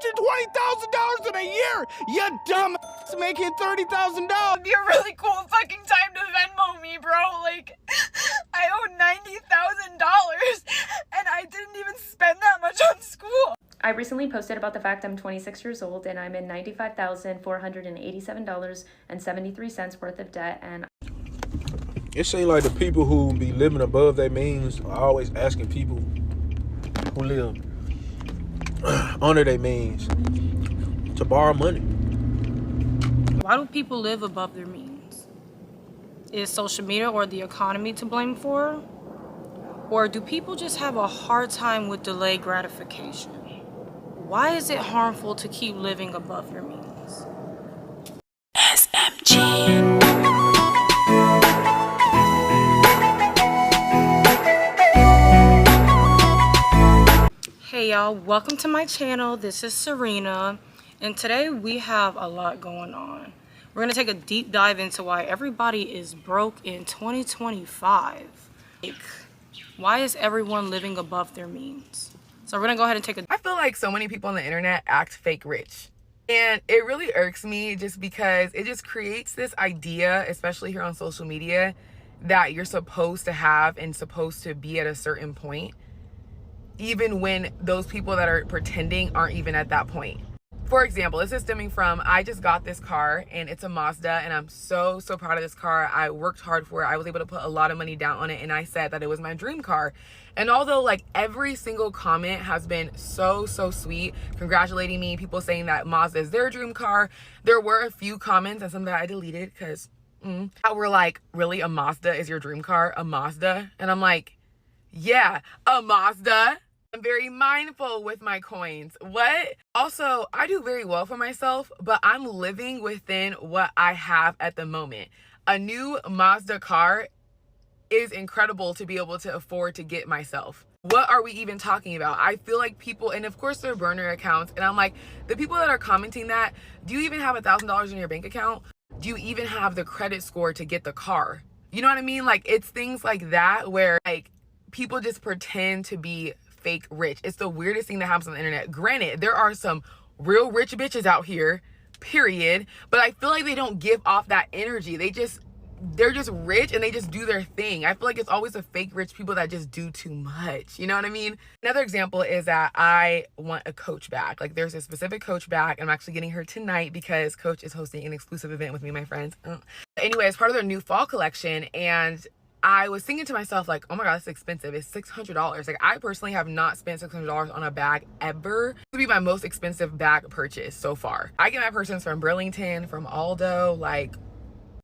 $120,000 in a year, you dumb making $30,000. It'd be a really cool fucking time to Venmo me, bro. Like, I owe $90,000 and I didn't even spend that much on school. I recently posted about the fact I'm 26 years old and I'm in $95,487.73 worth of debt, and it seems like the people who be living above their means are always asking people who live under their means to borrow money. Why do people live above their means? Is social media or the economy to blame for? Or do people just have a hard time with delayed gratification? Why is it harmful to keep living above your means? SMG. Hey y'all, welcome to my channel. This is Serena, and today we have a lot going on. We're gonna take a deep dive into why everybody is broke in 2025. Like, why is everyone living above their means? So we're gonna go ahead and take a... I feel like so many people on the internet act fake rich. And it really irks me just because it just creates this idea, especially here on social media, that you're supposed to have and supposed to be at a certain point, even when those people that are pretending aren't even at that point. For example, this is stemming from, I just got this car and it's a Mazda, and I'm so proud of this car. I worked hard for it. I was able to put a lot of money down on it, and I said that it was my dream car. And although like every single comment has been so sweet, congratulating me, people saying that Mazda is their dream car, there were a few comments, and some that I deleted because that were like, really, a Mazda is your dream car? A Mazda? And I'm like, yeah, a Mazda. I'm very mindful with my coins. What? Also, I do very well for myself, but I'm living within what I have at the moment. A new Mazda car is incredible to be able to afford to get myself. What are we even talking about? I feel like people, and of course they're burner accounts, and I'm like, the people that are commenting that, do you even have $1,000 in your bank account? Do you even have the credit score to get the car? You know what I mean? Like, it's things like that where like people just pretend to be fake rich. It's the weirdest thing that happens on the internet. Granted, there are some real rich bitches out here, period, but I feel like they don't give off that energy. They're just rich and they just do their thing. I feel like it's always the fake rich people that just do too much. You know what I mean? Another example is that I want a Coach bag. Like, there's a specific Coach bag. I'm actually getting her tonight because Coach is hosting an exclusive event with me and my friends. Anyway, it's part of their new fall collection, and I was thinking to myself, like, oh my God, it's expensive. It's $600. Like, I personally have not spent $600 on a bag ever. This would be my most expensive bag purchase so far. I get my purses from Burlington, from Aldo. Like,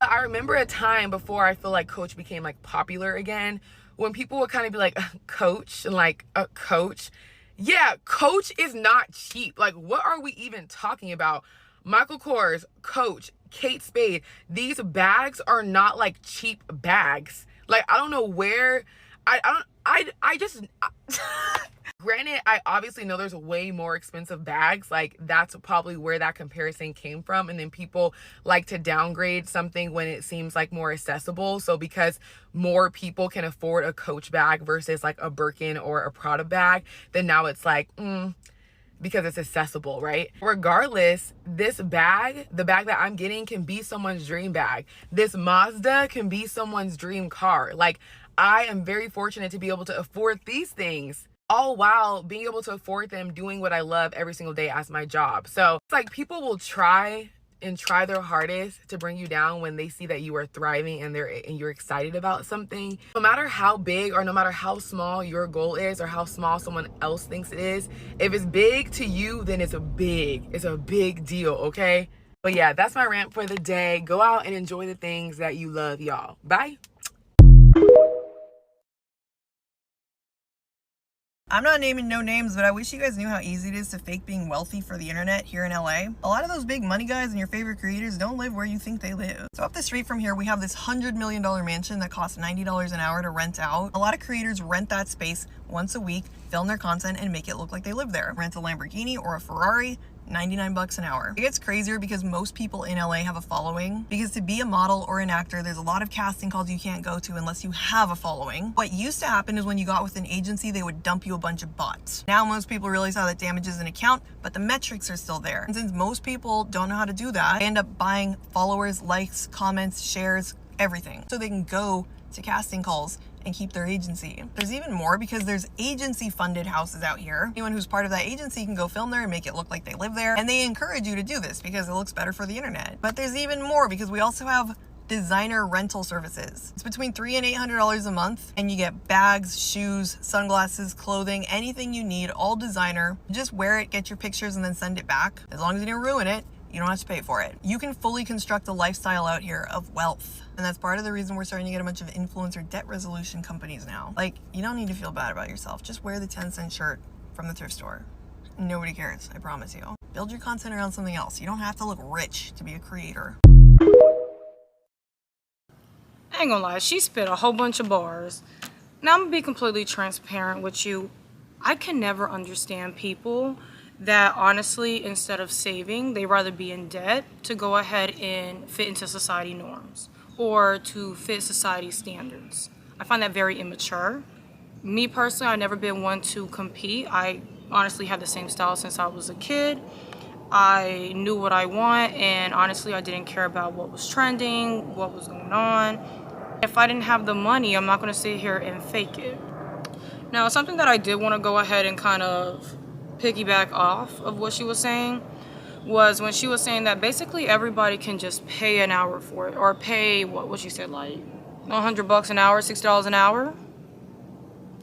I remember a time before I feel like Coach became like popular again, when people would kind of be like, Coach, and like, Coach. Yeah, Coach is not cheap. Like, what are we even talking about? Michael Kors, Coach, Kate Spade. These bags are not like cheap bags. Like, I don't know where, I just, granted, I obviously know there's way more expensive bags. Like, that's probably where that comparison came from. And then people like to downgrade something when it seems like more accessible. So because more people can afford a Coach bag versus like a Birkin or a Prada bag, then now it's like, because it's accessible, right? Regardless, this bag, the bag that I'm getting, can be someone's dream bag. This Mazda can be someone's dream car. Like, I am very fortunate to be able to afford these things, all while being able to afford them doing what I love every single day as my job. So it's like people will try their hardest to bring you down when they see that you are thriving and you're excited about something. No matter how big or no matter how small your goal is or how small someone else thinks it is, if it's big to you, then it's a big deal, okay? But yeah, that's my rant for the day. Go out and enjoy the things that you love, y'all. Bye. I'm not naming no names, but I wish you guys knew how easy it is to fake being wealthy for the internet here in LA. A lot of those big money guys and your favorite creators don't live where you think they live. So up the street from here, we have this $100 million mansion that costs $90 an hour to rent out. A lot of creators rent that space once a week, film their content, and make it look like they live there. Rent a Lamborghini or a Ferrari, $99 an hour. It gets crazier because most people in LA have a following, because to be a model or an actor, there's a lot of casting calls you can't go to unless you have a following. What used to happen is when you got with an agency, they would dump you a bunch of bots. Now most people realize how that damages an account, but the metrics are still there. And since most people don't know how to do that, they end up buying followers, likes, comments, shares, everything, so they can go to casting calls and keep their agency. There's even more because there's agency funded houses out here. Anyone who's part of that agency can go film there and make it look like they live there. And they encourage you to do this because it looks better for the internet. But there's even more because we also have designer rental services. It's between $300 and $800 a month, and you get bags, shoes, sunglasses, clothing, anything you need, all designer. Just wear it, get your pictures, and then send it back. As long as you didn't ruin it, you don't have to pay for it. You can fully construct a lifestyle out here of wealth. And that's part of the reason we're starting to get a bunch of influencer debt resolution companies now. Like, you don't need to feel bad about yourself. Just wear the 10-cent shirt from the thrift store. Nobody cares, I promise you. Build your content around something else. You don't have to look rich to be a creator. I ain't gonna lie, she spit a whole bunch of bars. Now I'm gonna be completely transparent with you. I can never understand people that honestly, instead of saving, they rather be in debt to go ahead and fit into society norms or to fit society standards. I find that very immature. Me personally, I've never been one to compete. I honestly had the same style since I was a kid. I knew what I want, and honestly, I didn't care about what was trending, what was going on. If I didn't have the money, I'm not gonna sit here and fake it. Now, something that I did want to go ahead and kind of piggyback off of what she was saying was when she was saying that basically everybody can just pay an hour for it, or pay what she said, like $100 an hour, $60 an hour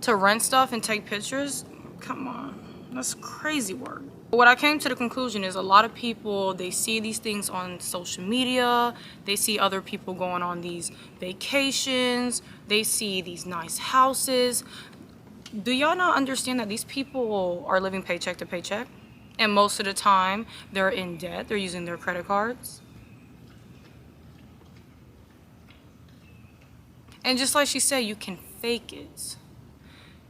to rent stuff and take pictures. Come on, that's crazy work. What I came to the conclusion is a lot of people, they see these things on social media, they see other people going on these vacations, they see these nice houses. Do y'all not understand that these people are living paycheck to paycheck? And most of the time, they're in debt. They're using their credit cards. And just like she said, you can fake it.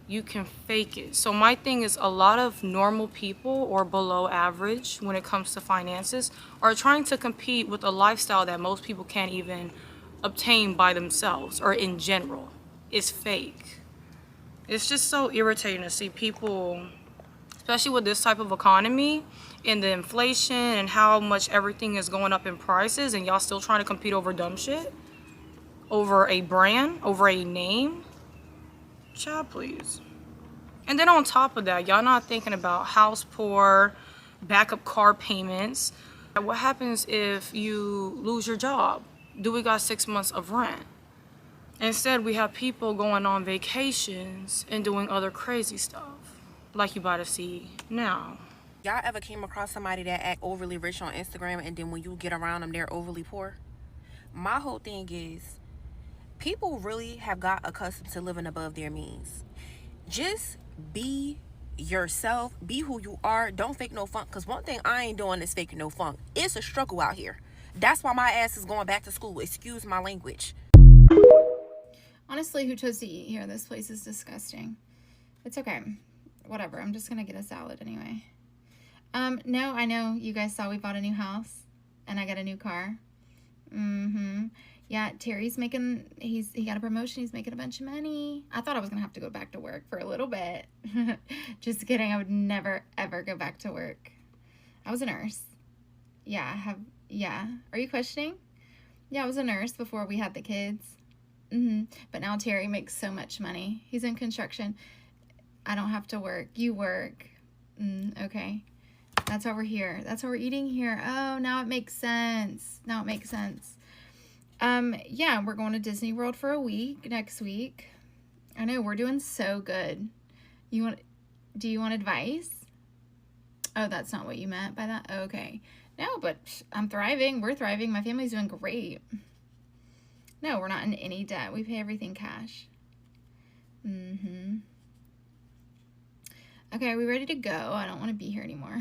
You can fake it. So my thing is, a lot of normal people or below average when it comes to finances are trying to compete with a lifestyle that most people can't even obtain by themselves or in general. It's fake. It's just so irritating to see people, especially with this type of economy and the inflation and how much everything is going up in prices, and y'all still trying to compete over dumb shit, over a brand, over a name. Child, please. And then on top of that, y'all not thinking about house poor, backup car payments. What happens if you lose your job? Do we got 6 months of rent? Instead, we have people going on vacations and doing other crazy stuff, like you about to see now. Y'all ever came across somebody that act overly rich on Instagram, and then when you get around them, they're overly poor? My whole thing is, people really have got accustomed to living above their means. Just be yourself, be who you are, don't fake no funk, because one thing I ain't doing is faking no funk. It's a struggle out here. That's why my ass is going back to school. Excuse my language. Honestly, who chose to eat here? This place is disgusting. It's okay. Whatever. I'm just gonna get a salad anyway. No, I know you guys saw we bought a new house and I got a new car. Yeah, Terry's making, he got a promotion. He's making a bunch of money. I thought I was gonna have to go back to work for a little bit. Just kidding. I would never, ever go back to work. I was a nurse. Yeah, Are you questioning? Yeah, I was a nurse before we had the kids. But now Terry makes so much money. He's in construction. I don't have to work. You work. Okay. That's why we're here. That's why we're eating here. Oh, now it makes sense. Yeah, we're going to Disney World for a week next week. I know, we're doing so good. Do you want advice? Oh, that's not what you meant by that? Okay. No, but I'm thriving. We're thriving. My family's doing great. No, we're not in any debt. We pay everything cash. Okay, are we ready to go? I don't want to be here anymore.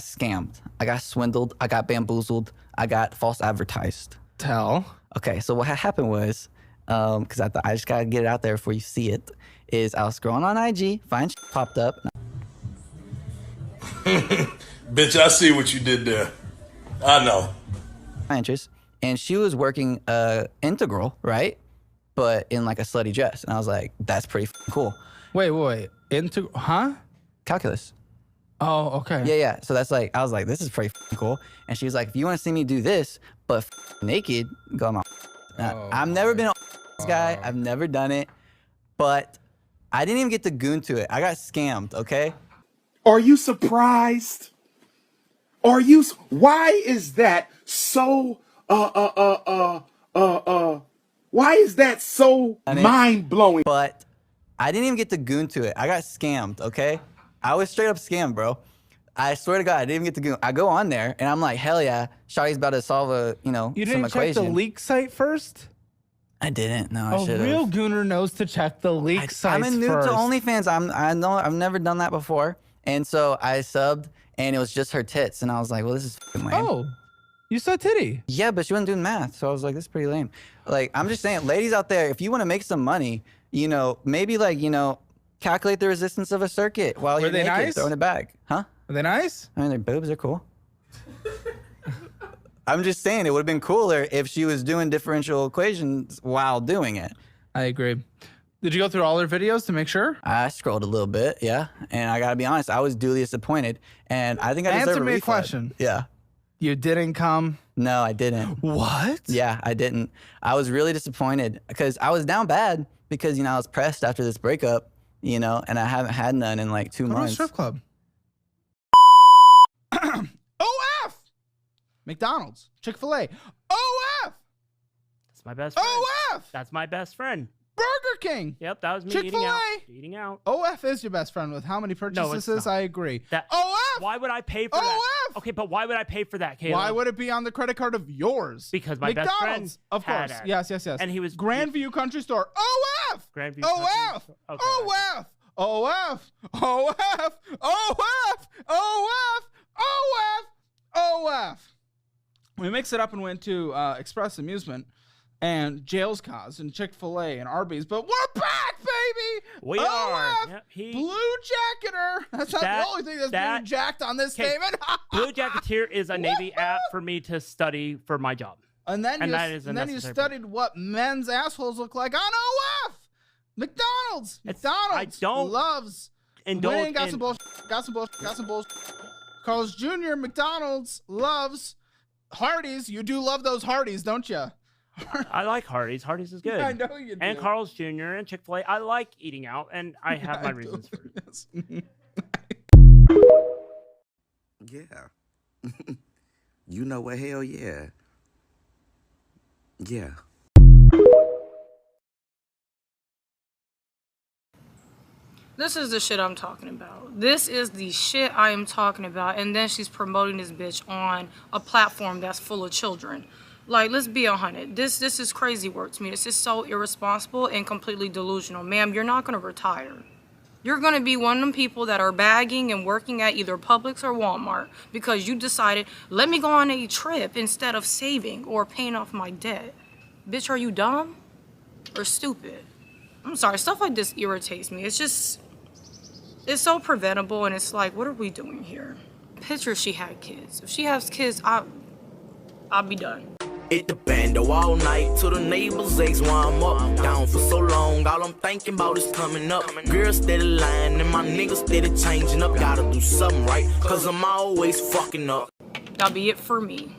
got scammed. I got swindled. I got bamboozled. I got false advertised. Tell. Okay, so what happened was, because I thought I just gotta get it out there before you see it, is I was scrolling on IG, find popped up. Bitch, I see what you did there. I know. My interest, and she was working integral, right? But in like a slutty dress, and I was like, that's pretty cool. Wait. Huh? Calculus. Oh, okay. Yeah. So that's like, I was like, this is pretty cool. And she was like, if you want to see me do this, but naked, go on my. I've never been a guy. I've never done it, but I didn't even get to goon to it. I got scammed. Okay. Are you surprised? Why is that so, why is that so mind-blowing? But I didn't even get to goon to it. I got scammed, okay? I was straight up scammed, bro. I swear to God, I didn't even get to goon. I go on there, and I'm like, hell yeah, Shawty's about to solve a, You some didn't equation. check the leak site first? I didn't. No, I A should have. real gooner knows to check the leak sites I'm new first. to OnlyFans. I know I've never done that before, and so I subbed, and it was just her tits, and I was like, well, this is lame. Oh, you saw titty. Yeah, but she wasn't doing math, so I was like, this is pretty lame. Like, I'm just saying, ladies out there, if you want to make some money, maybe like, calculate the resistance of a circuit while you're they naked, nice? throwing it back. Huh? Are they nice? I mean, their boobs are cool. I'm just saying, it would have been cooler if she was doing differential equations while doing it. I agree. Did you go through all their videos to make sure? I scrolled a little bit, yeah. And I gotta be honest, I was duly disappointed. And I think I deserve Answer a me a refund. question. Yeah. You didn't come? No, I didn't. What? Yeah, I didn't. I was really disappointed because I was down bad because, I was pressed after this breakup, and I haven't had none in like 2 Go to a months. strip club. OF! McDonald's, Chick-fil-A. OF! That's my best friend. OF! That's my best friend. Burger King. Yep, that was me Chick-fil-A. eating out. OF is your best friend with how many purchases? it's not. I agree. OF! Why would I pay for that? OF! Okay, but why would I pay for that, Caleb? Why would it be on the credit card of yours? Because my best friend McDonald's, of had course. it. Yes. And he was Grandview Country Store. OF! Grandview OF! Country- Okay. OF! OF! OF! OF! OF! OF! We mixed it up and went to Express Amusement and Jail's Cause and Chick-fil-A and Arby's, but we're back, baby! We are. Yep, Blue Jacketer. That's not the only thing that's being jacked on this statement. Blue Jacketeer is a Navy app for me to study for my job. And then you necessary studied what men's assholes look like on OF. McDonald's. Loves. Indulge got some bullshit. Carl's Jr. McDonald's loves Hardee's. You do love those Hardee's, don't you? I like Hardee's. Hardee's is good. I know you do. And Carl's Jr. and Chick-fil-A. I like eating out, and I have my reasons for it. Yeah. You know what? Hell yeah. Yeah. This is the shit I'm talking about. This is the shit I am talking about. And then she's promoting this bitch on a platform that's full of children. Like, let's be 100. This is crazy work to me. This is so irresponsible and completely delusional. Ma'am, you're not going to retire. You're going to be one of them people that are bagging and working at either Publix or Walmart because you decided, let me go on a trip instead of saving or paying off my debt. Bitch, are you dumb or stupid? I'm sorry, stuff like this irritates me. It's so preventable, and it's like, what are we doing here? Picture she had kids. If she has kids, I'll be done. Hit the bando all night till the neighbors ask why I'm up. Down for so long, all I'm thinking about is coming up. Girls steady lying and my niggas steady changing up. Gotta do something right, cause I'm always fucking up. That'll be it for me.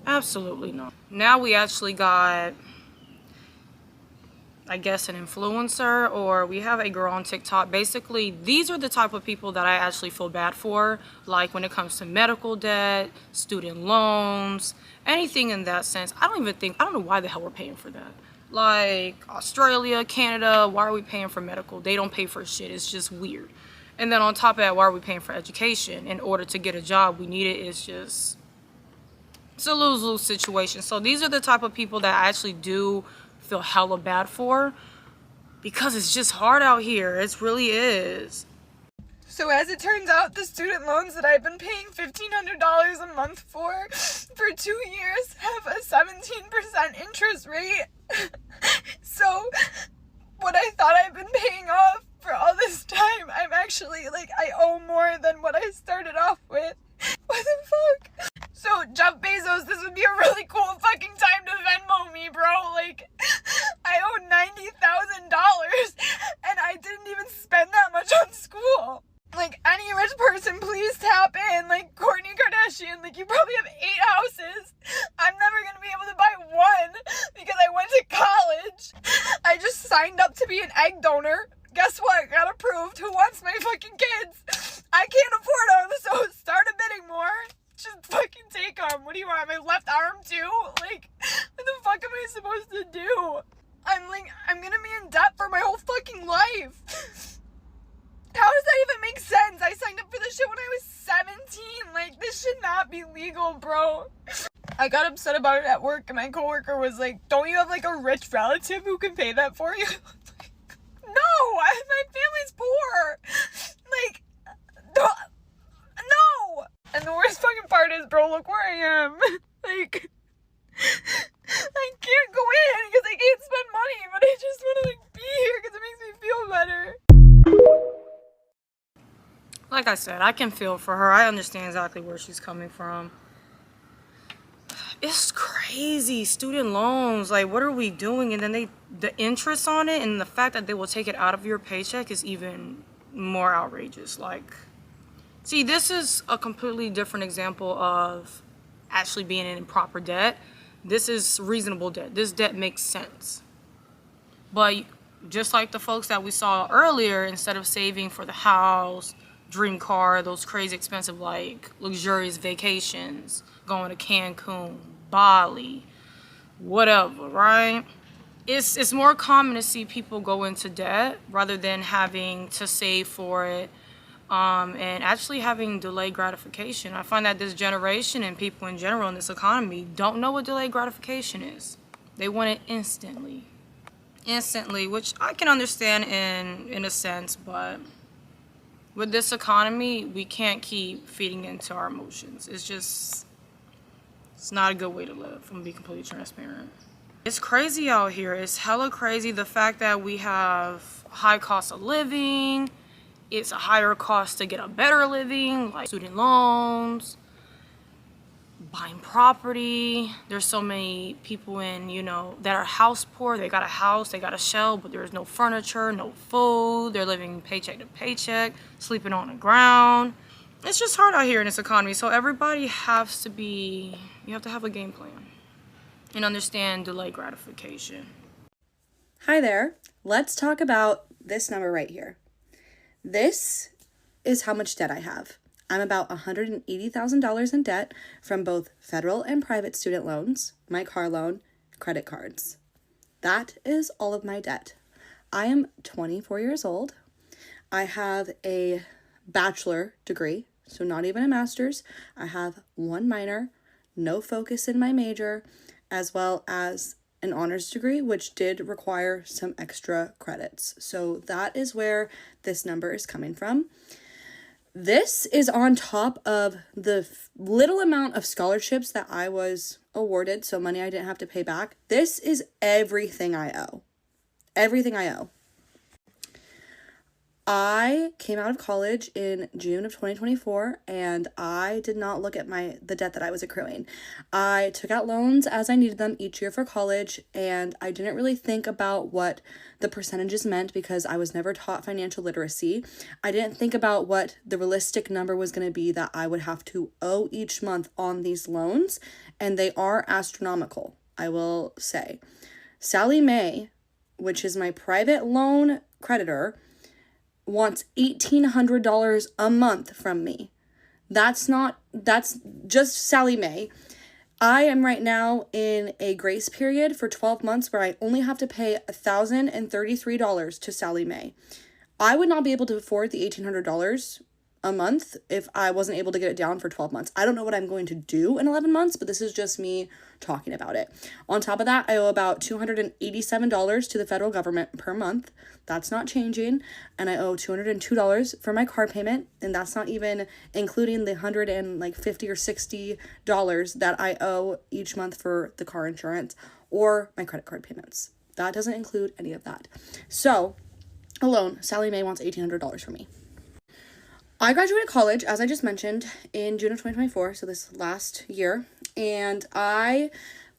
Absolutely not. Now we actually got, I guess, an influencer, or we have a girl on TikTok. Basically, these are the type of people that I actually feel bad for, like when it comes to medical debt, student loans, anything in that sense. I don't know why the hell we're paying for that. Like Australia, Canada, why are we paying for medical? They don't pay for shit. It's just weird. And then on top of that, why are we paying for education? In order to get a job, we need it. It's a lose-lose situation. So these are the type of people that I actually do feel hella bad for, because it's just hard out here. It really is. So as it turns out, the student loans that I've been paying $1,500 a month for 2 years have a 17% interest rate. So what I thought I've been paying off for all this time, I'm actually, like, I owe more than what I started off with. What the fuck? So, Jeff Bezos, this would be a really cool fucking time to Venmo me, bro. Like, I owe $90,000, and I didn't even spend that much on school. Like, any rich person, please tap in. Like, Kourtney Kardashian, like, you probably have 8 houses. I'm never gonna be able to buy one because I went to college. I just signed up to be an egg donor. Guess what? Got approved. Who wants my fucking kids? I can't afford them, so start a bidding war. Just fucking take them. What do you want? My left arm too? Like, what the fuck am I supposed to do? I'm gonna be in debt for my whole fucking life. How does that even make sense? I signed up for this shit when I was 17. Like, this should not be legal, bro. I got upset about it at work, and my coworker was like, don't you have, like, a rich relative who can pay that for you? No! My family's poor! Like, no! And the worst fucking part is, bro, look where I am. Like, I can't go in because I can't spend money, but I just want to, like, be here because it makes me feel better. Like I said, I can feel for her. I understand exactly where she's coming from. It's crazy. Student loans, like, what are we doing? And then the interest on it and the fact that they will take it out of your paycheck is even more outrageous. Like, see, this is a completely different example of actually being in improper debt. This is reasonable debt. This debt makes sense. But just like the folks that we saw earlier, instead of saving for the house, dream car, those crazy expensive, like, luxurious vacations, going to Cancun, Bali, whatever, right? It's more common to see people go into debt rather than having to save for it, and actually having delayed gratification. I find that this generation and people in general in this economy don't know what delayed gratification is. They want it instantly, which I can understand in a sense, but with this economy, we can't keep feeding into our emotions. It's not a good way to live, if I'm gonna be completely transparent. It's crazy out here. It's hella crazy. The fact that we have high cost of living, it's a higher cost to get a better living, like student loans, buying property. There's so many people in, that are house poor. They got a house, they got a shell, but there's no furniture, no food. They're living paycheck to paycheck, sleeping on the ground. It's just hard out here in this economy. So everybody you have to have a game plan and understand delayed gratification. Hi there. Let's talk about this number right here. This is how much debt I have. I'm about $180,000 in debt from both federal and private student loans, my car loan, credit cards. That is all of my debt. I am 24 years old. I have a bachelor degree, so not even a master's. I have 1 minor, no focus in my major, as well as an honors degree, which did require some extra credits. So that is where this number is coming from. This is on top of the little amount of scholarships that I was awarded, so money I didn't have to pay back. This is everything I owe. Everything I owe. I came out of college in June of 2024, and I did not look at the debt that I was accruing. I took out loans as I needed them each year for college, and I didn't really think about what the percentages meant because I was never taught financial literacy. I didn't think about what the realistic number was going to be that I would have to owe each month on these loans, and they are astronomical, I will say. Sallie Mae, which is my private loan creditor, wants $1,800 a month from me. That's just Sallie Mae. I am right now in a grace period for 12 months where I only have to pay $1,033 to Sallie Mae. I would not be able to afford the $1,800 a month if I wasn't able to get it down for 12 months. I don't know what I'm going to do in 11 months, but this is just me talking about it. On top of that, I owe about $287 to the federal government per month. That's not changing. And I owe $202 for my car payment, and that's not even including the $150 or $60 that I owe each month for the car insurance or my credit card payments. That doesn't include any of that. So, alone, Sally Mae wants $1,800 from me. I graduated college, as I just mentioned, in June of 2024, so this last year, and I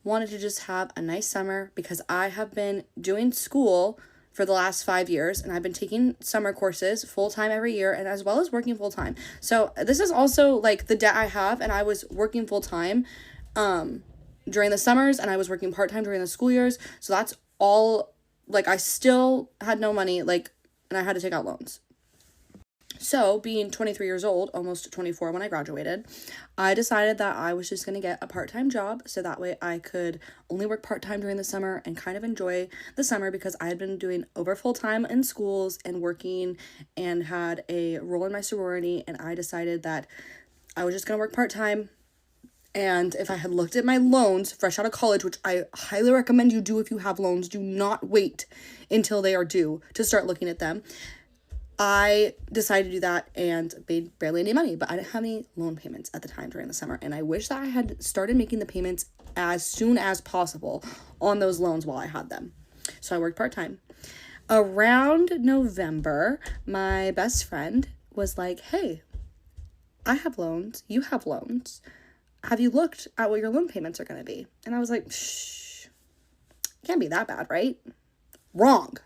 wanted to just have a nice summer because I have been doing school for the last 5 years, and I've been taking summer courses full-time every year, and as well as working full-time. So this is also, like, the debt I have, and I was working full-time during the summers, and I was working part-time during the school years, so that's all, like, I still had no money, like, and I had to take out loans. So, being 23 years old, almost 24 when I graduated, I decided that I was just going to get a part-time job so that way I could only work part-time during the summer and kind of enjoy the summer because I had been doing over full-time in schools and working and had a role in my sorority, and I decided that I was just going to work part-time. And if I had looked at my loans fresh out of college, which I highly recommend you do if you have loans, do not wait until they are due to start looking at them. I decided to do that and made barely any money, but I didn't have any loan payments at the time during the summer. And I wish that I had started making the payments as soon as possible on those loans while I had them. So I worked part-time. Around November, my best friend was like, hey, I have loans. You have loans. Have you looked at what your loan payments are going to be? And I was like, shh, can't be that bad, right? Wrong.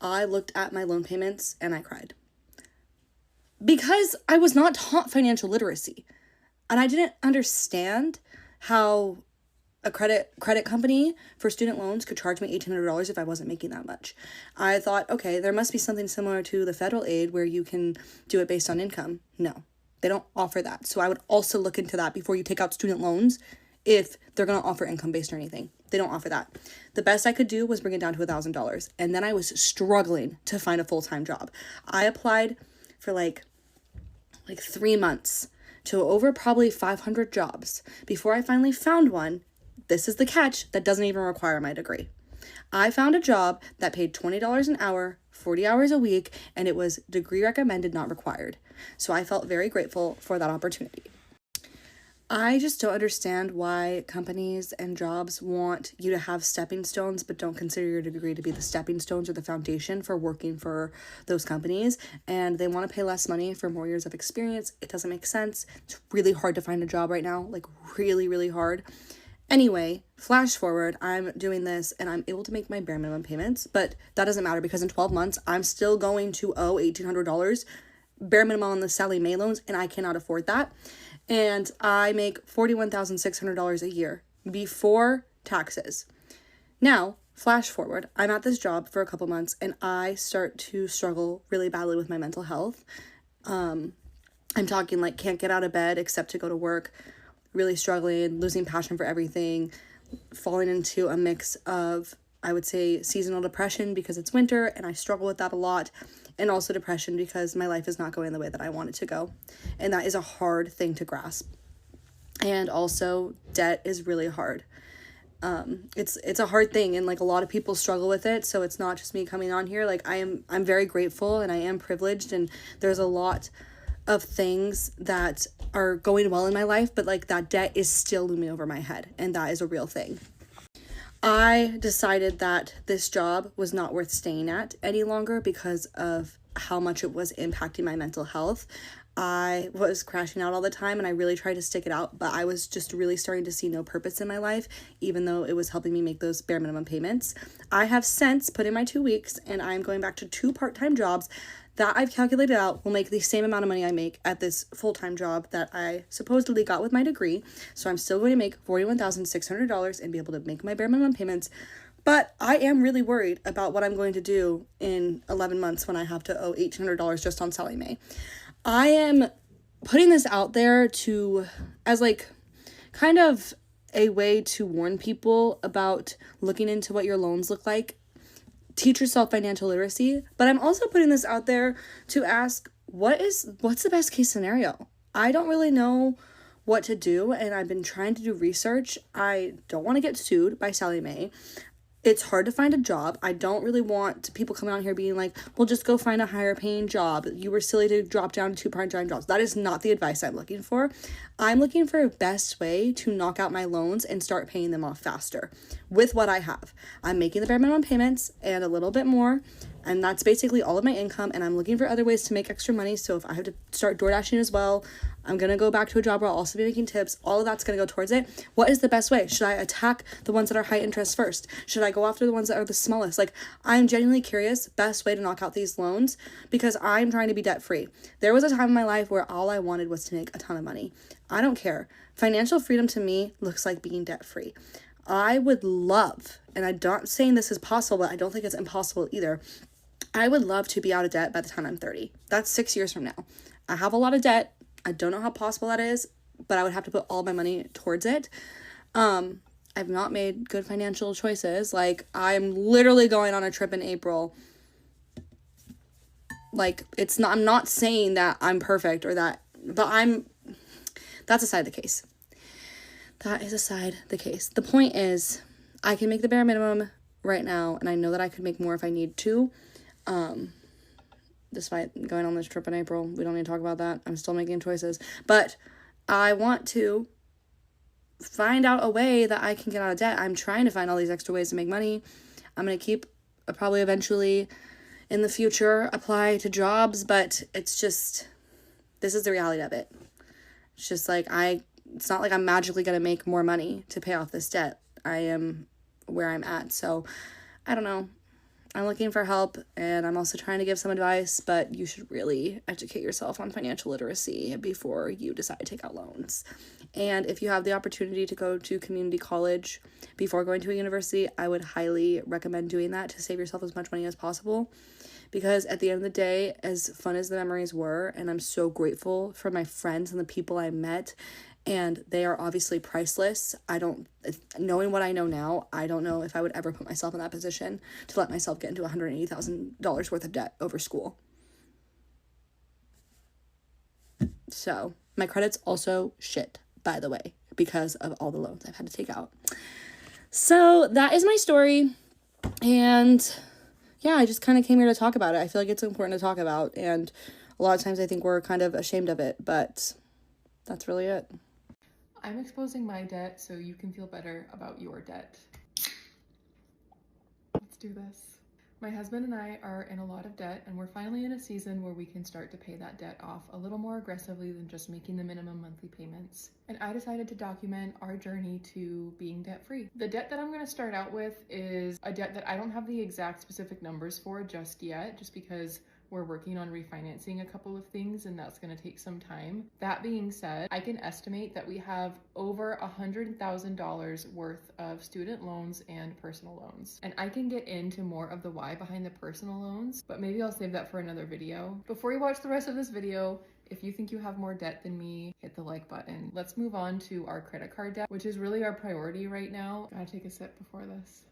I looked at my loan payments and I cried. Because I was not taught financial literacy. And I didn't understand how a credit company for student loans could charge me $1,800 if I wasn't making that much. I thought, okay, there must be something similar to the federal aid where you can do it based on income. No, they don't offer that. So I would also look into that before you take out student loans if they're going to offer income based or anything. They don't offer that. The best I could do was bring it down to $1,000. And then I was struggling to find a full-time job. I applied for like 3 months to over probably 500 jobs before I finally found one. This is the catch, that doesn't even require my degree. I found a job that paid $20 an hour, 40 hours a week, and it was degree recommended, not required. So I felt very grateful for that opportunity. I just don't understand why companies and jobs want you to have stepping stones but don't consider your degree to be the stepping stones or the foundation for working for those companies, and they want to pay less money for more years of experience. It doesn't make sense. It's really hard to find a job right now, like really, really hard. Anyway, flash forward, I'm doing this and I'm able to make my bare minimum payments, but that doesn't matter because in 12 months, I'm still going to owe $1,800 bare minimum on the Sally Mae loans, and I cannot afford that. And I make $41,600 a year before taxes. Now, flash forward, I'm at this job for a couple months and I start to struggle really badly with my mental health. I'm talking like can't get out of bed except to go to work, really struggling, losing passion for everything, falling into a mix of, I would say, seasonal depression because it's winter and I struggle with that a lot, and also depression because my life is not going the way that I want it to go. And that is a hard thing to grasp. And also, debt is really hard. It's a hard thing, and like a lot of people struggle with it, so it's not just me coming on here. Like I'm very grateful and I am privileged, and there's a lot of things that are going well in my life, but like that debt is still looming over my head, and that is a real thing. I decided that this job was not worth staying at any longer because of how much it was impacting my mental health. I was crashing out all the time and I really tried to stick it out, but I was just really starting to see no purpose in my life, even though it was helping me make those bare minimum payments. I have since put in my 2 weeks and I'm going back to 2 part-time jobs that I've calculated out will make the same amount of money I make at this full-time job that I supposedly got with my degree. So I'm still going to make $41,600 and be able to make my bare minimum payments. But I am really worried about what I'm going to do in 11 months when I have to owe $1,800 just on Sally Mae. I am putting this out there as like kind of a way to warn people about looking into what your loans look like. teach yourself financial literacy, but I'm also putting this out there to ask, what's the best case scenario? I don't really know what to do, and I've been trying to do research. I don't want to get sued by Sally Mae. It's hard to find a job. I don't really want people coming out here being like, well, just go find a higher paying job. You were silly to drop down to 2 part-time jobs. That is not the advice I'm looking for. I'm looking for a best way to knock out my loans and start paying them off faster with what I have. I'm making the bare minimum payments and a little bit more, and that's basically all of my income, and I'm looking for other ways to make extra money. So if I have to start door dashing as well, I'm going to go back to a job where I'll also be making tips. All of that's going to go towards it. What is the best way? Should I attack the ones that are high interest first? Should I go after the ones that are the smallest? Like, I'm genuinely curious, best way to knock out these loans, because I'm trying to be debt free. There was a time in my life where all I wanted was to make a ton of money. I don't care. Financial freedom to me looks like being debt free. I would love, and I'm not saying this is possible, but I don't think it's impossible either. I would love to be out of debt by the time I'm 30. That's 6 years from now. I have a lot of debt. I don't know how possible that is, but I would have to put all my money towards it. I've not made good financial choices. Like, I'm literally going on a trip in April. Like, I'm not saying that I'm perfect or that, but that's aside the case. That is aside the case. The point is, I can make the bare minimum right now, and I know that I could make more if I need to. Despite going on this trip in April, we don't need to talk about that. I'm still making choices, but I want to find out a way that I can get out of debt. I'm trying to find all these extra ways to make money. I'm going to keep probably eventually in the future apply to jobs, but it's just, this is the reality of it. It's just like, it's not like I'm magically going to make more money to pay off this debt. I am where I'm at. So I don't know. I'm looking for help, and I'm also trying to give some advice, but you should really educate yourself on financial literacy before you decide to take out loans. And if you have the opportunity to go to community college before going to a university, I would highly recommend doing that to save yourself as much money as possible. Because at the end of the day, as fun as the memories were, and I'm so grateful for my friends and the people I met, and they are obviously priceless. Knowing what I know now, I don't know if I would ever put myself in that position to let myself get into $180,000 worth of debt over school. So my credit's also shit, by the way, because of all the loans I've had to take out. So that is my story. And yeah, I just kind of came here to talk about it. I feel like it's important to talk about. And a lot of times I think we're kind of ashamed of it, but that's really it. I'm exposing my debt so you can feel better about your debt. Let's do this. My husband and I are in a lot of debt, and we're finally in a season where we can start to pay that debt off a little more aggressively than just making the minimum monthly payments. And I decided to document our journey to being debt-free. The debt that I'm going to start out with is a debt that I don't have the exact specific numbers for just yet, just because we're working on refinancing a couple of things, and that's going to take some time. That being said, I can estimate that we have over $100,000 worth of student loans and personal loans. And I can get into more of the why behind the personal loans, but maybe I'll save that for another video. Before you watch the rest of this video, if you think you have more debt than me, hit the like button. Let's move on to our credit card debt, which is really our priority right now. Gotta take a sip before this.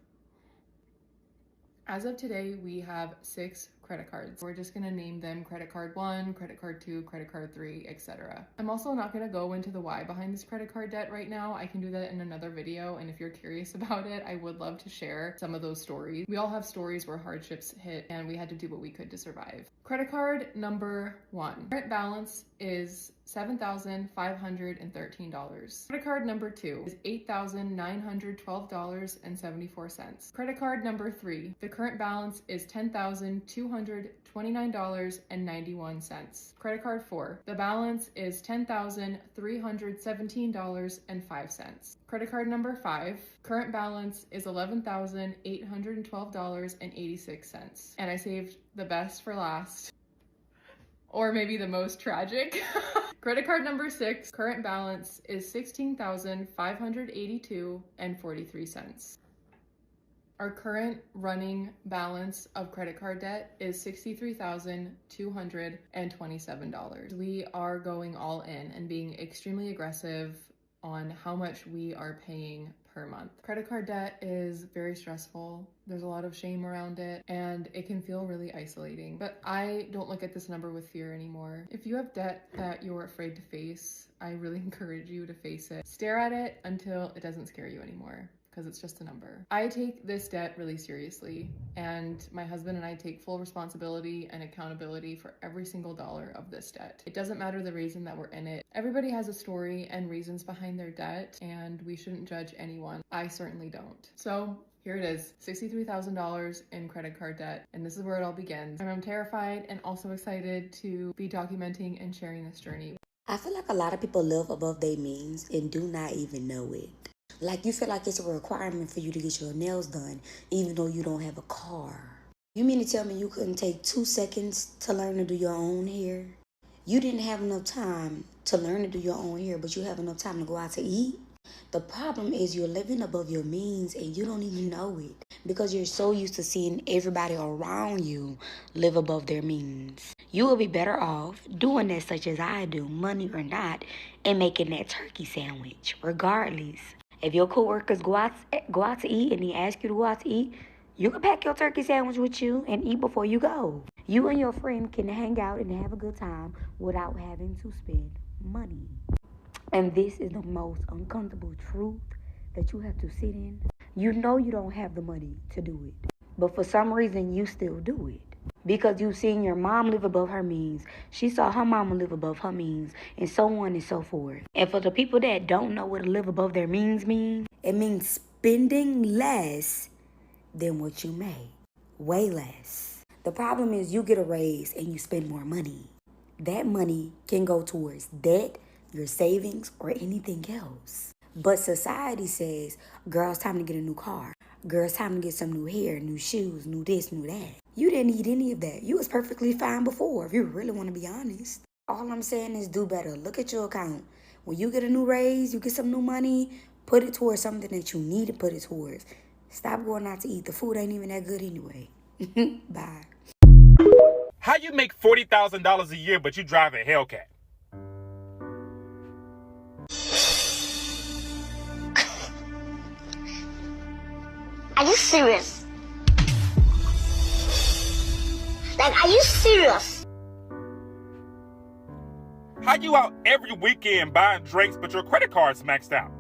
As of today, we have 6 credit cards. We're just gonna name them credit card 1, credit card 2, credit card 3, etc. I'm also not gonna go into the why behind this credit card debt right now. I can do that in another video, and if you're curious about it, I would love to share some of those stories. We all have stories where hardships hit and we had to do what we could to survive. Credit card number 1. Current balance is $7,513. Credit card number 2 is $8,912.74. Credit card number 3, the current balance is $10,229.91. Credit card 4, the balance is $10,317.05. Credit card number 5, current balance is $11,812.86. And I saved the best for last. Or maybe the most tragic. Credit card number 6, current balance is $16,582.43. Our current running balance of credit card debt is $63,227. We are going all in and being extremely aggressive on how much we are paying per month. Credit card debt is very stressful. There's a lot of shame around it, and it can feel really isolating. But I don't look at this number with fear anymore. If you have debt that you're afraid to face, I really encourage you to face it. Stare at it until it doesn't scare you anymore, because it's just a number. I take this debt really seriously, and my husband and I take full responsibility and accountability for every single dollar of this debt. It doesn't matter the reason that we're in it. Everybody has a story and reasons behind their debt, and we shouldn't judge anyone. I certainly don't. So here it is, $63,000 in credit card debt, and this is where it all begins. And I'm terrified and also excited to be documenting and sharing this journey. I feel like a lot of people live above their means and do not even know it. Like, you feel like it's a requirement for you to get your nails done, even though you don't have a car. You mean to tell me you couldn't take 2 seconds to learn to do your own hair? You didn't have enough time to learn to do your own hair, but you have enough time to go out to eat? The problem is you're living above your means and you don't even know it, because you're so used to seeing everybody around you live above their means. You will be better off doing that, such as I do, money or not, and making that turkey sandwich, regardless. If your coworkers go out to eat and they ask you to go out to eat, you can pack your turkey sandwich with you and eat before you go. You and your friend can hang out and have a good time without having to spend money. And this is the most uncomfortable truth that you have to sit in. You know you don't have the money to do it, but for some reason you still do it. Because you've seen your mom live above her means, she saw her mama live above her means, and so on and so forth. And for the people that don't know what to live above their means means, it means spending less than what you make. Way less. The problem is you get a raise and you spend more money. That money can go towards debt, your savings, or anything else. But society says, girl, it's time to get a new car. Girl, it's time to get some new hair, new shoes, new this, new that. You didn't need any of that. You was perfectly fine before, if you really want to be honest. All I'm saying is do better. Look at your account. When you get a new raise, you get some new money, put it towards something that you need to put it towards. Stop going out to eat. The food ain't even that good anyway. Bye. How you make $40,000 a year, but you drive a Hellcat? Are you serious? Like, are you serious? How you out every weekend buying drinks, but your credit card's maxed out?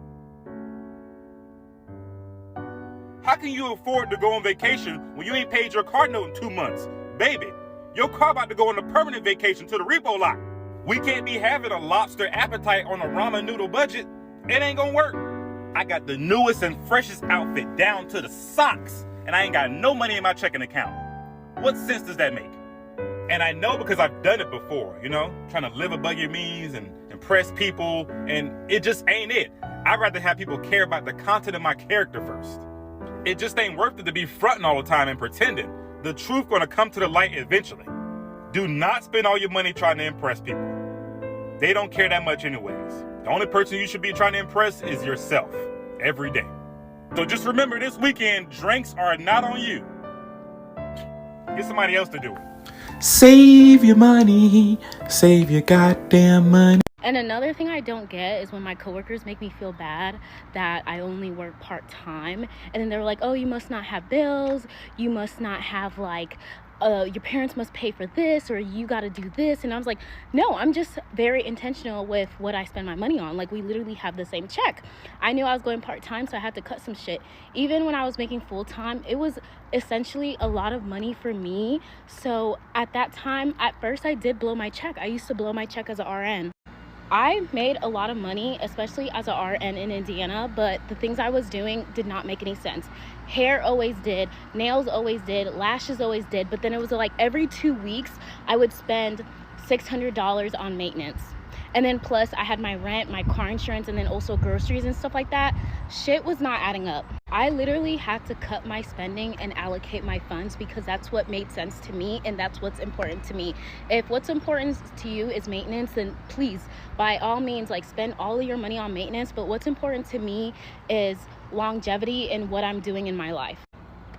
How can you afford to go on vacation when you ain't paid your car note in 2 months? Baby, your car about to go on a permanent vacation to the repo lot. We can't be having a lobster appetite on a ramen noodle budget. It ain't gonna work. I got the newest and freshest outfit down to the socks, and I ain't got no money in my checking account. What sense does that make? And I know because I've done it before, you know, trying to live above your means and impress people, and it just ain't it. I'd rather have people care about the content of my character first. It just ain't worth it to be fronting all the time and pretending. The truth gonna come to the light eventually. Do not spend all your money trying to impress people. They don't care that much anyways. The only person you should be trying to impress is yourself, every day. So just remember, this weekend, drinks are not on you. Get somebody else to do it. Save your money, save your goddamn money. And another thing I don't get is when my coworkers make me feel bad that I only work part-time, and then they're like, oh, you must not have bills, you must not have like, your parents must pay for this, or you got to do this. And I was like, no, I'm just very intentional with what I spend my money on. Like, we literally have the same check. I knew I was going part-time, so I had to cut some shit. Even when I was making full-time, it was essentially a lot of money for me. So at that time, at first I did blow my check. I used to blow my check as an RN. I made a lot of money, especially as an RN in Indiana, but the things I was doing did not make any sense. Hair always did, nails always did, lashes always did, but then it was like every 2 weeks I would spend $600 on maintenance. And then plus I had my rent, my car insurance, and then also groceries and stuff like that. Shit was not adding up. I literally had to cut my spending and allocate my funds because that's what made sense to me and that's what's important to me. If what's important to you is maintenance, then please, by all means, like, spend all of your money on maintenance. But what's important to me is longevity and what I'm doing in my life.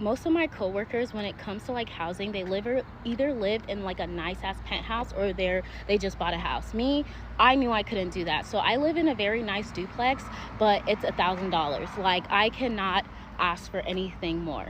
most of my coworkers, when it comes to like housing, they either live in like a nice ass penthouse or they just bought a house. Me, I knew I couldn't do that. So I live in a very nice duplex, but it's $1,000. Like, I cannot ask for anything more.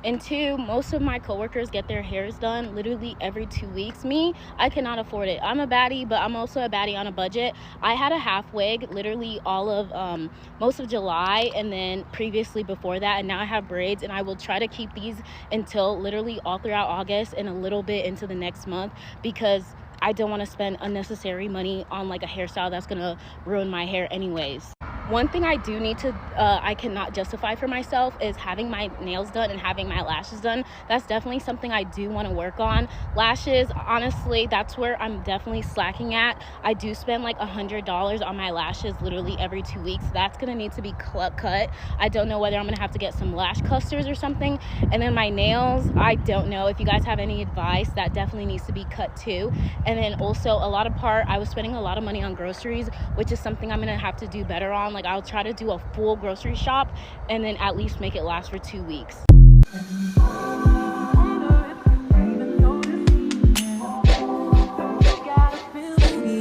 And two, most of my coworkers get their hairs done literally every 2 weeks. Me, I cannot afford it. I'm a baddie, but I'm also a baddie on a budget. I had a half wig literally all of most of July, and then previously before that, and now I have braids, and I will try to keep these until literally all throughout August and a little bit into the next month, because I don't want to spend unnecessary money on like a hairstyle that's gonna ruin my hair anyways. One thing I do need to, I cannot justify for myself is having my nails done and having my lashes done. That's definitely something I do want to work on. Lashes, honestly, that's where I'm definitely slacking at. I do spend like $100 on my lashes literally every 2 weeks. That's going to need to be cut. I don't know whether I'm going to have to get some lash clusters or something. And then my nails, I don't know. If you guys have any advice, that definitely needs to be cut too. And then also I was spending a lot of money on groceries, which is something I'm going to have to do better on. Like, I'll try to do a full grocery shop and then at least make it last for 2 weeks.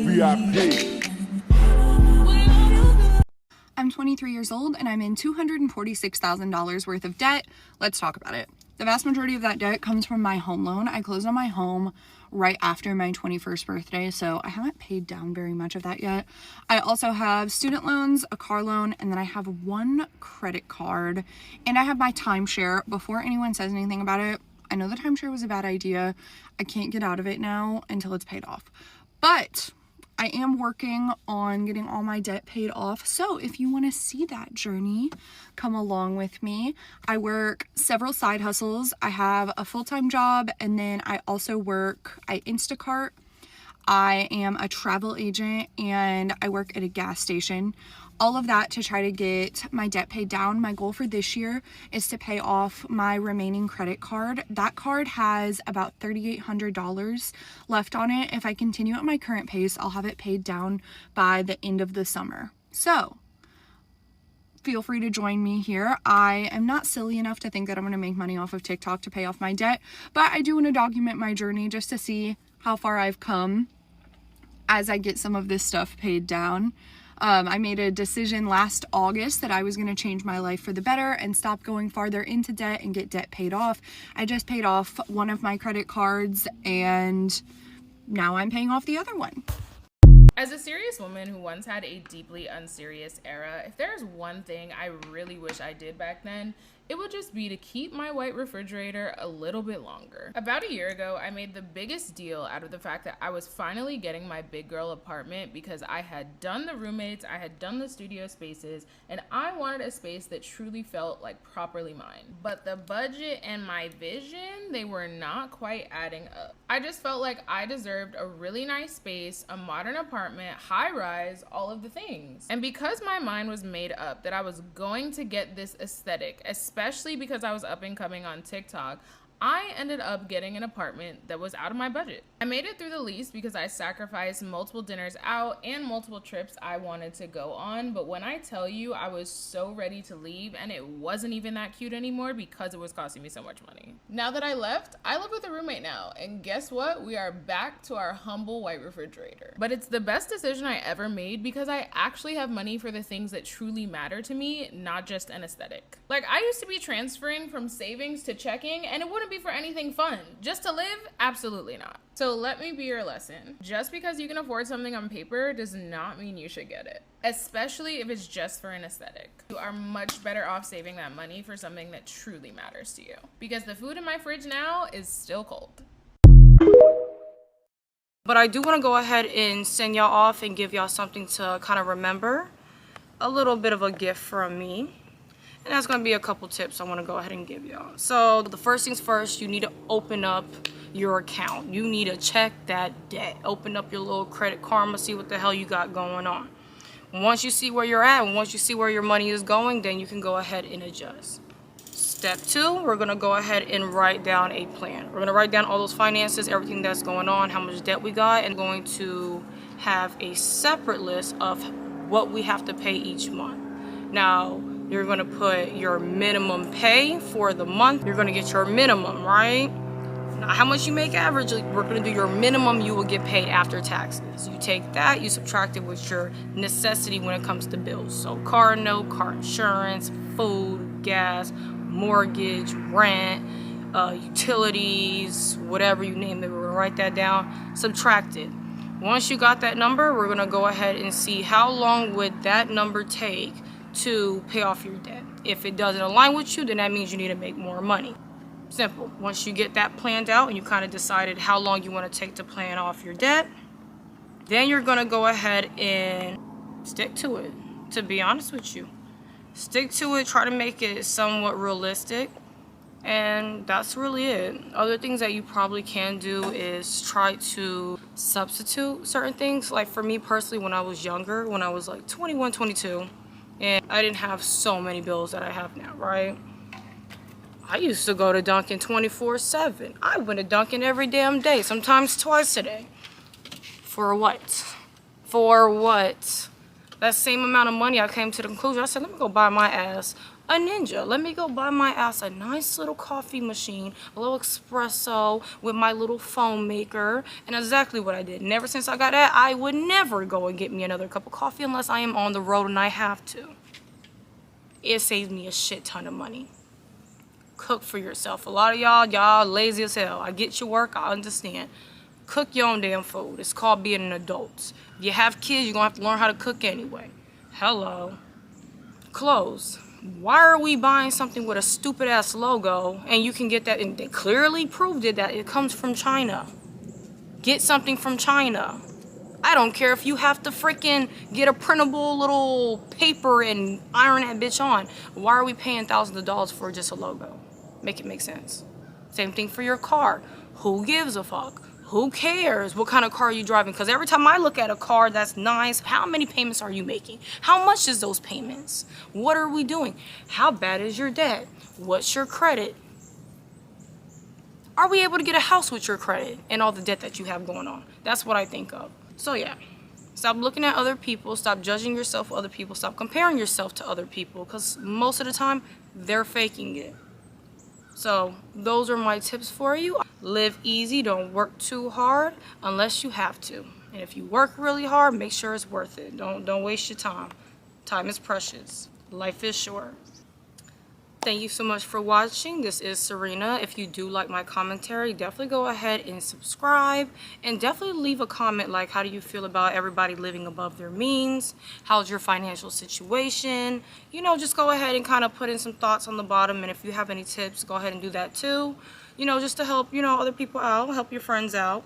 VIP. I'm 23 years old and I'm in $246,000 worth of debt. Let's talk about it. The vast majority of that debt comes from my home loan. I closed on my home right after my 21st birthday, so I haven't paid down very much of that yet. I also have student loans, a car loan, and then I have one credit card, and I have my timeshare. Before anyone says anything about it, I know the timeshare was a bad idea. I can't get out of it now until it's paid off. But I am working on getting all my debt paid off. So if you want to see that journey, come along with me. I work several side hustles. I have a full-time job, and then I also I Instacart. I am a travel agent, and I work at a gas station. All of that to try to get my debt paid down. My goal for this year is to pay off my remaining credit card. That card has about $3,800 left on it. If I continue at my current pace, I'll have it paid down by the end of the summer. So feel free to join me here. I am not silly enough to think that I'm going to make money off of TikTok to pay off my debt, but I do want to document my journey just to see how far I've come as I get some of this stuff paid down. I made a decision last August that I was going to change my life for the better and stop going farther into debt and get debt paid off. I just paid off one of my credit cards, and now I'm paying off the other one. As a serious woman who once had a deeply unserious era, if there's one thing I really wish I did back then, it would just be to keep my white refrigerator a little bit longer. About a year ago, I made the biggest deal out of the fact that I was finally getting my big girl apartment because I had done the roommates, I had done the studio spaces, and I wanted a space that truly felt like properly mine. But the budget and my vision, they were not quite adding up. I just felt like I deserved a really nice space, a modern apartment, high rise, all of the things. And because my mind was made up that I was going to get this aesthetic, especially because I was up and coming on TikTok, I ended up getting an apartment that was out of my budget. I made it through the lease because I sacrificed multiple dinners out and multiple trips I wanted to go on, but when I tell you I was so ready to leave, and it wasn't even that cute anymore because it was costing me so much money. Now that I left, I live with a roommate now, and guess what? We are back to our humble white refrigerator. But it's the best decision I ever made because I actually have money for the things that truly matter to me, not just an aesthetic. Like, I used to be transferring from savings to checking, and it wouldn't be for anything fun. Just to live? Absolutely not. So let me be your lesson. Just because you can afford something on paper does not mean you should get it, especially if it's just for an aesthetic. You are much better off saving that money for something that truly matters to you, because the food in my fridge now is still cold. But I do want to go ahead and send y'all off and give y'all something to kind of remember. A little bit of a gift from me. And that's going to be a couple tips I want to go ahead and give y'all. So the first things first, you need to open up your account. You need to check that debt. Open up your little Credit Karma, see what the hell you got going on. Once you see where you're at, and once you see where your money is going, then you can go ahead and adjust. Step 2, we're going to go ahead and write down a plan. We're going to write down all those finances, everything that's going on, how much debt we got, and going to have a separate list of what we have to pay each month. Now, You're gonna put your minimum pay for the month. You're gonna get your minimum, right? Not how much you make averagely. We're gonna do your minimum you will get paid after taxes. You take that, you subtract it with your necessity when it comes to bills. So car note, car insurance, food, gas, mortgage, rent, utilities, whatever you name it. We're gonna write that down, subtract it. Once you got that number, we're gonna go ahead and see how long would that number take to pay off your debt. If it doesn't align with you, then that means you need to make more money. Simple. Once you get that planned out and you kind of decided how long you want to take to plan off your debt, then you're going to go ahead and stick to it. To be honest with you, stick to it. Try to make it somewhat realistic, and that's really it. Other things that you probably can do is try to substitute certain things. Like for me personally, when I was younger, when I was like 21, 22, and I didn't have so many bills that I have now, right? I used to go to Dunkin' 24/7. I went to Dunkin' every damn day, sometimes twice a day. For what? For what? That same amount of money, I came to the conclusion, I said, let me go buy my ass a Ninja. Let me go buy my ass a nice little coffee machine, a little espresso with my little foam maker, and exactly what I did. And ever since I got that, I would never go and get me another cup of coffee unless I am on the road and I have to. It saves me a shit ton of money. Cook for yourself. A lot of y'all lazy as hell. I get your work, I understand. Cook your own damn food. It's called being an adult. If you have kids, you're gonna have to learn how to cook anyway. Hello. Clothes. Why are we buying something with a stupid ass logo and you can get that, and they clearly proved it, that it comes from China. Get something from China. I don't care if you have to freaking get a printable little paper and iron that bitch on. Why are we paying thousands of dollars for just a logo? Make it make sense. Same thing for your car. Who gives a fuck? Who cares what kind of car you're driving? Because every time I look at a car that's nice, how many payments are you making? How much is those payments? What are we doing? How bad is your debt? What's your credit? Are we able to get a house with your credit and all the debt that you have going on? That's what I think of. So yeah, stop looking at other people, stop judging yourself with other people, stop comparing yourself to other people, because most of the time, they're faking it. So those are my tips for you. Live easy, don't work too hard unless you have to. And if you work really hard, make sure it's worth it. Don't waste your time. Time is precious. Life is short. Thank you so much for watching. This is Serena. If you do like my commentary, definitely go ahead and subscribe, and definitely leave a comment like, how do you feel about everybody living above their means? How's your financial situation? You know, just go ahead and kind of put in some thoughts on the bottom, and if you have any tips, go ahead and do that too. You know, just to help, you know, other people out, help your friends out.